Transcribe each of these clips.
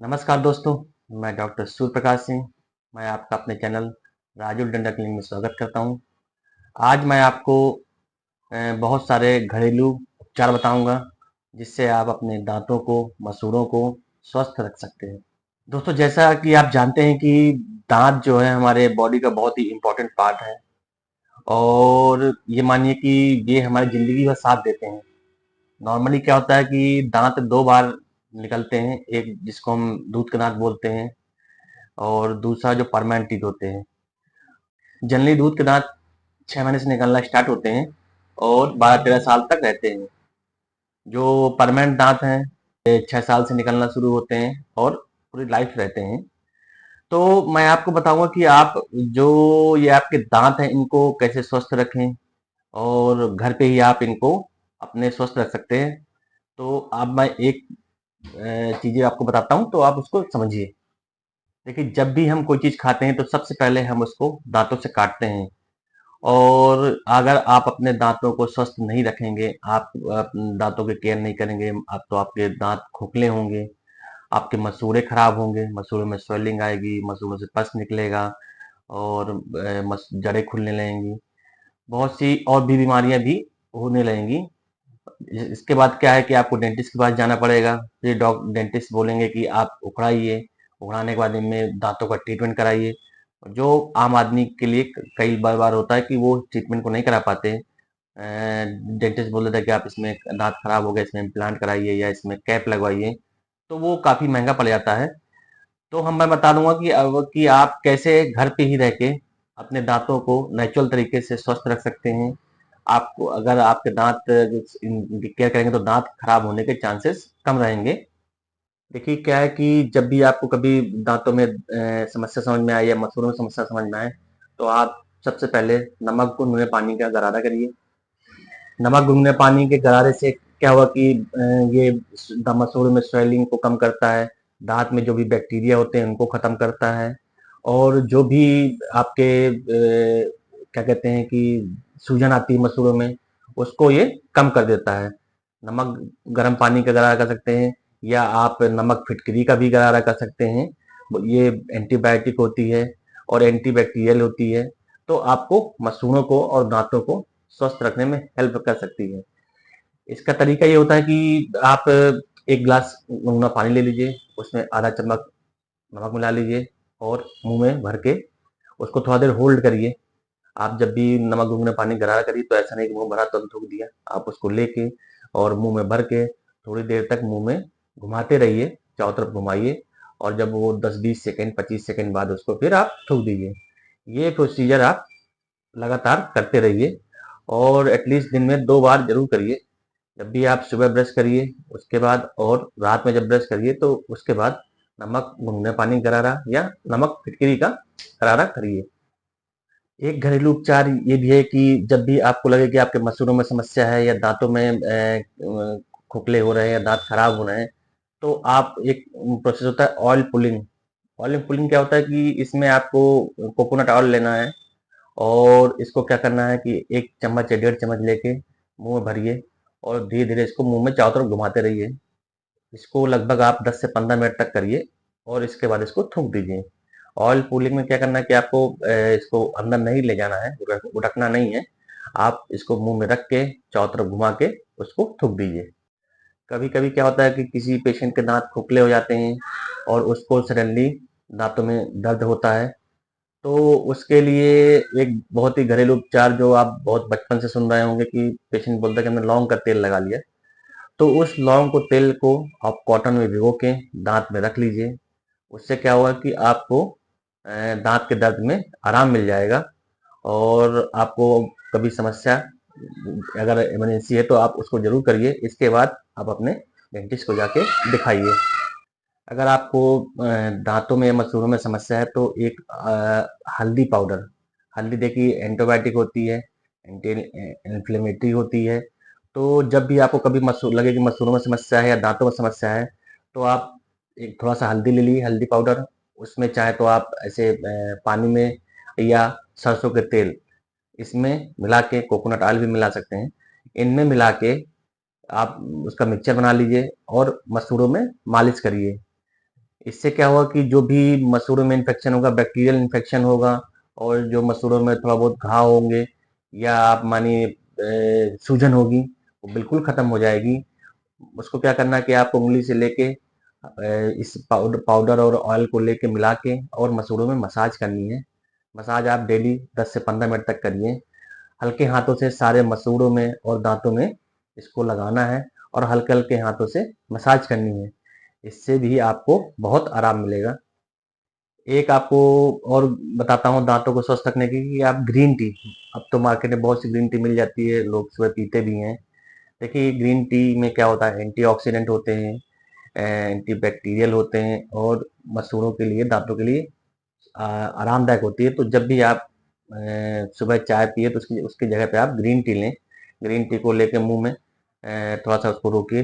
नमस्कार दोस्तों, मैं डॉक्टर सूर्य प्रकाश सिंह। मैं आपका अपने चैनल राजू डंडा क्लिनिक में स्वागत करता हूं। आज मैं आपको बहुत सारे घरेलू उपचार बताऊंगा जिससे आप अपने दांतों को, मसूड़ों को स्वस्थ रख सकते हैं। दोस्तों, जैसा कि आप जानते हैं कि दांत जो है हमारे बॉडी का बहुत ही इम्पोर्टेंट पार्ट है और ये मानिए कि ये हमारी ज़िंदगी भर साथ देते हैं। नॉर्मली क्या होता है कि दांत 2 बार निकलते हैं, एक जिसको हम दूध के दांत बोलते हैं और दूसरा जो परमानेंट टीथ होते हैं। जनरली दूध के दांत 6 महीने से निकलना स्टार्ट होते हैं और 12-13 साल तक रहते हैं। जो परमानेंट दांत हैं ये 6 साल से निकलना शुरू होते हैं और पूरी लाइफ रहते हैं। तो मैं आपको बताऊंगा कि आप जो ये आपके दांत हैं इनको कैसे स्वस्थ रखें और घर पे ही आप इनको अपने स्वस्थ रख सकते हैं। तो अब मैं एक चीजें आपको बताता हूँ तो आप उसको समझिए। देखिए, जब भी हम कोई चीज खाते हैं तो सबसे पहले हम उसको दांतों से काटते हैं और अगर आप अपने दांतों को स्वस्थ नहीं रखेंगे, आप दांतों की केयर नहीं करेंगे, आप तो आपके दांत खोखले होंगे, आपके मसूड़े खराब होंगे, मसूड़ों में स्वेलिंग आएगी, मसूड़ों से पस निकलेगा और जड़ें खुलने लगेंगी। बहुत सी और भी बीमारियां भी होने लगेंगी। इसके बाद क्या है कि आपको डेंटिस्ट के पास जाना पड़ेगा। फिर डेंटिस्ट बोलेंगे कि आप उखड़ाइए, उखड़ाने के बाद इनमें दांतों का ट्रीटमेंट कराइए। जो आम आदमी के लिए कई बार होता है कि वो ट्रीटमेंट को नहीं करा पाते। डेंटिस्ट बोल देता है कि आप इसमें दांत खराब हो गया, इसमें इम्प्लांट कराइए या इसमें कैप लगवाइए, तो वो काफी महंगा पड़ जाता है। तो मैं बता दूंगा कि अब कि आप कैसे घर पे ही रह के अपने दांतों को नेचुरल तरीके से स्वस्थ रख सकते हैं। आपको अगर आपके दांत इनकी केयर करेंगे तो दांत खराब होने के चांसेस कम रहेंगे। देखिए, क्या है कि जब भी आपको कभी दांतों में समस्या समझ में आए या मसूड़ों में समस्या समझ में आए तो आप सबसे पहले नमक गुनगुने पानी का गरारा करिए। नमक गुनगुने पानी के गरारे से क्या हुआ कि ये मसूड़ों में स्वेलिंग को कम करता है, दांत में जो भी बैक्टीरिया होते हैं उनको खत्म करता है और जो भी आपके क्या कहते हैं कि सूजन आती है मसूड़ों में, उसको ये कम कर देता है। नमक गर्म पानी का गरारा कर सकते हैं या आप नमक फिटकरी का भी गरारा कर सकते हैं। ये एंटीबायोटिक होती है और एंटीबैक्टीरियल होती है, तो आपको मसूड़ों को और दांतों को स्वस्थ रखने में हेल्प कर सकती है। इसका तरीका ये होता है कि आप एक ग्लास गुनगुना पानी ले लीजिए, उसमें आधा चम्मच नमक मिला लीजिए और मुंह में भर के उसको थोड़ा देर होल्ड करिए। आप जब भी नमक गुनगुने पानी गरारा करिए तो ऐसा नहीं कि मुंह भरा तुरंत थूक दिया। आप उसको लेके और मुंह में भर के थोड़ी देर तक मुंह में घुमाते रहिए, चारों तरफ घुमाइए और जब वो 10-20 सेकेंड 25 सेकेंड बाद उसको फिर आप थूक दीजिए। ये प्रोसीजर आप लगातार करते रहिए और एटलीस्ट दिन में 2 बार जरूर करिए। जब भी आप सुबह ब्रश करिए उसके बाद और रात में जब ब्रश करिए तो उसके बाद नमक गुनगुने पानी गरारा या नमक फिटकरी का गरारा करिए। एक घरेलू उपचार ये भी है कि जब भी आपको लगे कि आपके मसूड़ों में समस्या है या दांतों में खोखले हो रहे हैं या दांत खराब हो रहे हैं, तो आप एक प्रोसेस होता है ऑयल पुलिंग। ऑयल पुलिंग क्या होता है कि इसमें आपको कोकोनट ऑयल लेना है और इसको क्या करना है कि 1 चम्मच या 1.5 चम्मच लेके मुंह में भरिए और धीरे धीरे इसको मुंह में चारों तरफ घुमाते रहिए। इसको लगभग आप 10 से 15 मिनट तक करिए और इसके बाद इसको थूक दीजिए। ऑयल पूलिंग में क्या करना है कि आपको इसको अंदर नहीं ले जाना है, उड़कना नहीं है। आप इसको मुंह में रख के चारों तरफ घुमा के उसको थूक दीजिए। कभी कभी क्या होता है कि किसी पेशेंट के दांत खोखले हो जाते हैं और उसको सडनली दांतों में दर्द होता है, तो उसके लिए एक बहुत ही घरेलू उपचार जो आप बहुत बचपन से सुन रहे होंगे कि पेशेंट बोलता है कि हमने लौंग का तेल लगा लिया। तो उस लौंग को तेल को आप कॉटन में भिगो के दांत में रख लीजिए। उससे क्या होगा कि आपको दांत के दर्द में आराम मिल जाएगा और आपको कभी समस्या अगर इमरजेंसी है तो आप उसको जरूर करिए। इसके बाद आप अपने डेंटिस्ट को जाके दिखाइए। अगर आपको दांतों में मसूड़ों में समस्या है तो एक हल्दी पाउडर, हल्दी देखिए एंटीबायोटिक होती है, एंटी इन्फ्लेमेटरी होती है। तो जब भी आपको कभी मसूड़ लगे कि मसूड़ों में समस्या है या दांतों में समस्या है तो आप एक थोड़ा सा हल्दी ले लीजिए, हल्दी पाउडर। उसमें चाहे तो आप ऐसे पानी में या सरसों के तेल इसमें मिला के, कोकोनट ऑयल भी मिला सकते हैं, इनमें मिला के आप उसका मिक्सचर बना लीजिए और मसूड़ों में मालिश करिए। इससे क्या होगा कि जो भी मसूड़ों में इन्फेक्शन होगा, बैक्टीरियल इन्फेक्शन होगा, और जो मसूड़ों में थोड़ा बहुत घाव होंगे, या आप मानिए सूजन होगी, वो बिल्कुल खत्म हो जाएगी। उसको क्या करना है कि आप उंगली से लेके इस पाउडर पाउडर और ऑयल को लेके मिला के और मसूड़ों में मसाज करनी है। मसाज आप डेली 10 से 15 मिनट तक करिए। हल्के हाथों से सारे मसूड़ों में और दांतों में इसको लगाना है, और हल्के हल्के हाथों से मसाज करनी है। इससे भी आपको बहुत आराम मिलेगा। एक आपको और बताता हूँ दांतों को स्वस्थ रखने की, कि आप ग्रीन टी, अब तो मार्केट में बहुत सी ग्रीन टी मिल जाती है, लोग सुबह पीते भी हैं। देखिए ग्रीन टी में क्या होता है, एंटीऑक्सीडेंट होते हैं, एंटीबैक्टीरियल होते हैं, और मसूड़ों के लिए, दांतों के लिए आरामदायक होती है। तो जब भी आप सुबह चाय पिए तो उसकी उसकी जगह पे आप ग्रीन टी लें। ग्रीन टी को लेके मुंह में थोड़ा सा उसको रोकिए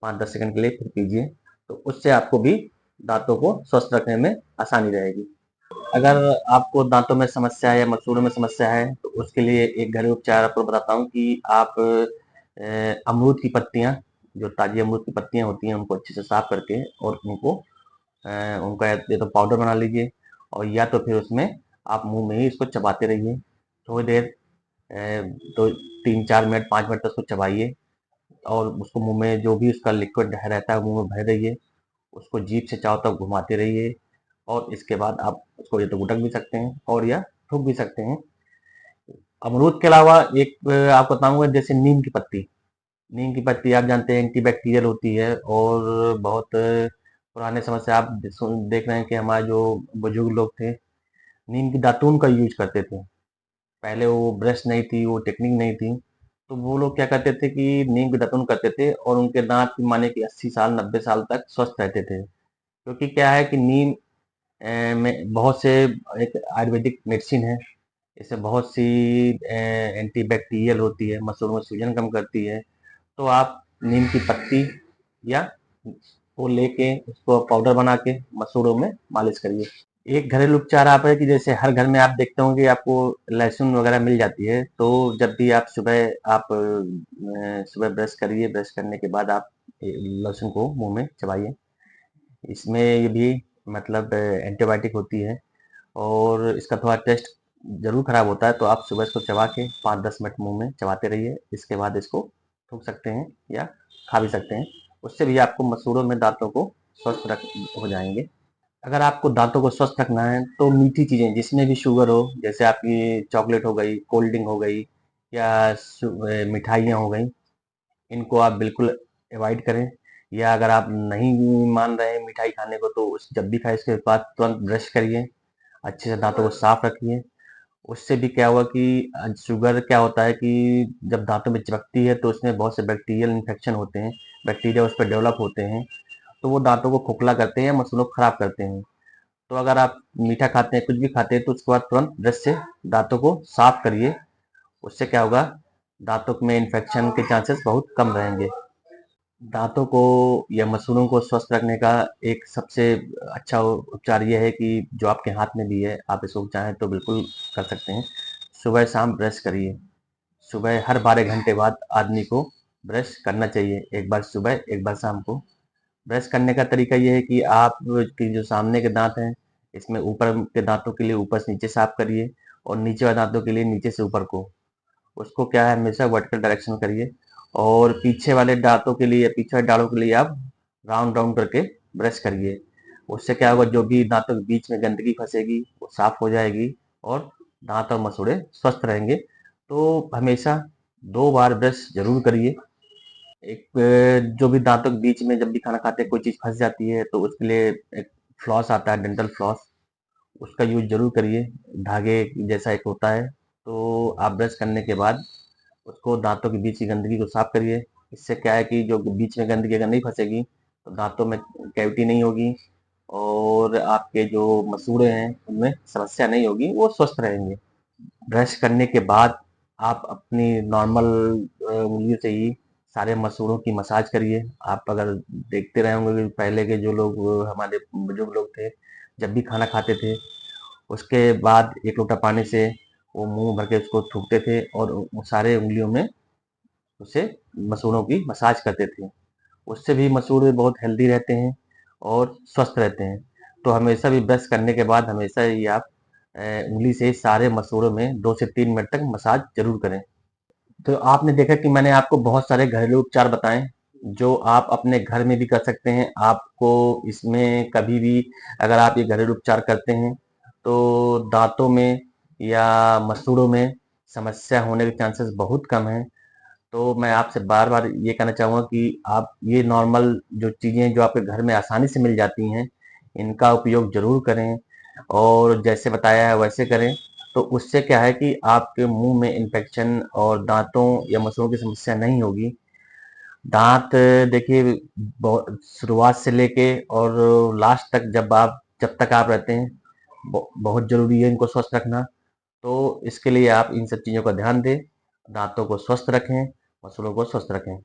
5-10 सेकंड के लिए, फिर पीजिए। तो उससे आपको भी दांतों को स्वस्थ रखने में आसानी रहेगी। अगर आपको दांतों में समस्या है या मसूड़ों में समस्या है, तो उसके लिए एक घरेलू उपचार आपको बताता हूँ कि आप अमरूद की पत्तियाँ, जो ताज़ी अमरूद की पत्तियाँ होती हैं, उनको अच्छे से साफ करके और उनका या तो पाउडर बना लीजिए, और या तो फिर उसमें आप मुंह में ही इसको चबाते रहिए थोड़ी देर, तो 3-4 मिनट 5 मिनट तक उसको चबाइए, और उसको मुंह में जो भी उसका लिक्विड रहता है मुंह में भर रहिए। उसको जीभ से चारों तरफ घुमाते रहिए, और इसके बाद आप उसको या तो गुटक भी सकते हैं और या थूक भी सकते हैं। अमरूद के अलावा एक आपको बताऊंगा, जैसे नीम की पत्ती। नीम की पत्ती आप जानते हैं एंटीबैक्टीरियल होती है, और बहुत पुराने समय से आप देख रहे हैं कि हमारे जो बुजुर्ग लोग थे, नीम की दातून का यूज करते थे। पहले वो ब्रश नहीं थी, वो टेक्निक नहीं थी, तो वो लोग क्या करते थे कि नीम की दातून करते थे, और उनके दांत माने कि 80 साल 90 साल तक स्वस्थ रहते थे। क्योंकि क्या है कि नीम में बहुत से, एक आयुर्वेदिक मेडिसिन है, इससे बहुत सी एंटीबैक्टीरियल होती है, मसूड़ों में सूजन कम करती है। तो आप नीम की पत्ती या वो लेके उसको पाउडर बना के मसूड़ों में मालिश करिए। एक घरेलू उपचार आप है कि जैसे हर घर में आप देखते होंगे आपको लहसुन वगैरह मिल जाती है। तो जब भी आप सुबह ब्रश करिए, ब्रश करने के बाद आप लहसुन को मुंह में चबाइए। इसमें ये भी मतलब एंटीबायोटिक होती है, और इसका थोड़ा टेस्ट ज़रूर खराब होता है। तो आप सुबह इसको चबा के 5-10 मिनट मुंह में चबाते रहिए, इसके बाद इसको थूक सकते हैं या खा भी सकते हैं। उससे भी आपको मसूड़ों में दांतों को स्वस्थ रख हो जाएंगे। अगर आपको दांतों को स्वस्थ रखना है तो मीठी चीज़ें जिसमें भी शुगर हो, जैसे आपकी चॉकलेट हो गई, कोल्ड ड्रिंक हो गई, या मिठाइयाँ हो गई, इनको आप बिल्कुल अवॉइड करें। या अगर आप नहीं मान रहे हैं मिठाई खाने को, तो उस जब भी खाए इसके बाद तुरंत ब्रश करिए, अच्छे से दांतों को साफ रखिए। उससे भी क्या हुआ कि शुगर क्या होता है कि जब दांतों में चिपकती है तो उसमें बहुत से बैक्टीरियल इन्फेक्शन होते हैं, बैक्टीरिया उस पर डेवलप होते हैं, तो वो दांतों को खोखला करते हैं, मसूड़ों को खराब करते हैं। तो अगर आप मीठा खाते हैं, कुछ भी खाते हैं, तो उसके बाद तुरंत ब्रश से दांतों को साफ करिए। उससे क्या होगा, दांतों में इन्फेक्शन के चांसेस बहुत कम रहेंगे। दांतों को या मसूड़ों को स्वस्थ रखने का एक सबसे अच्छा उपचार यह है कि जो आपके हाथ में भी है, आप इसको चाहें तो बिल्कुल कर सकते हैं। सुबह शाम ब्रश करिए। सुबह हर 12 घंटे बाद आदमी को ब्रश करना चाहिए, एक बार सुबह एक बार शाम को। ब्रश करने का तरीका ये है कि आप की जो सामने के दांत हैं, इसमें ऊपर के दांतों के लिए ऊपर से नीचे साफ करिए, और नीचे वाले दांतों के लिए नीचे से ऊपर को। उसको क्या है, हमेशा वर्टिकल डायरेक्शन में करिए। और पीछे वाले दांतों के लिए या पीछे वाले डालों के लिए आप राउंड राउंड करके ब्रश करिए। उससे क्या होगा, जो भी दांतों के बीच में गंदगी फंसेगी वो साफ हो जाएगी, और दांत और मसूड़े स्वस्थ रहेंगे। तो हमेशा 2 बार ब्रश जरूर करिए। एक जो भी दांतों के बीच में जब भी खाना खाते हैं कोई चीज़ फंस जाती है, तो उसके लिए एक फ्लॉस आता है, डेंटल फ्लॉस, उसका यूज जरूर करिए। धागे जैसा एक होता है, तो आप ब्रश करने के बाद उसको दांतों के बीच की गंदगी को साफ करिए। इससे क्या है कि जो बीच में गंदगी अगर नहीं फंसेगी, तो दांतों में कैविटी नहीं होगी, और आपके जो मसूड़े हैं उनमें समस्या नहीं होगी, वो स्वस्थ रहेंगे। ब्रश करने के बाद आप अपनी नॉर्मल उंगलियों से ही सारे मसूड़ों की मसाज करिए। आप अगर देखते रहे होंगे कि पहले के जो लोग, हमारे बुजुर्ग लोग थे, जब भी खाना खाते थे, उसके बाद एक लोटा पानी से वो मुंह भर के उसको थूकते थे, और वो सारे उंगलियों में उसे मसूड़ों की मसाज करते थे। उससे भी मसूड़े बहुत हेल्दी रहते हैं, और स्वस्थ रहते हैं। तो हमेशा भी ब्रश करने के बाद हमेशा ही आप उंगली से सारे मसूड़ों में 2 से 3 मिनट तक मसाज ज़रूर करें। तो आपने देखा कि मैंने आपको बहुत सारे घरेलू उपचार बताएँ, जो आप अपने घर में भी कर सकते हैं। आपको इसमें कभी भी अगर आप ये घरेलू उपचार करते हैं, तो दाँतों में या मसूड़ों में समस्या होने के चांसेस बहुत कम हैं। तो मैं आपसे बार-बार ये कहना चाहूँगा कि आप ये नॉर्मल जो चीज़ें जो आपके घर में आसानी से मिल जाती हैं, इनका उपयोग ज़रूर करें और जैसे बताया है वैसे करें। तो उससे क्या है कि आपके मुँह में इन्फेक्शन और दाँतों या मसूड़ों की समस्या नहीं होगी। दाँत देखिए शुरुआत से लेके और लास्ट तक जब तक आप रहते हैं, बहुत ज़रूरी है इनको स्वस्थ रखना। तो इसके लिए आप इन सब चीज़ों का ध्यान दें, दाँतों को स्वस्थ रखें, मसूड़ों को स्वस्थ रखें।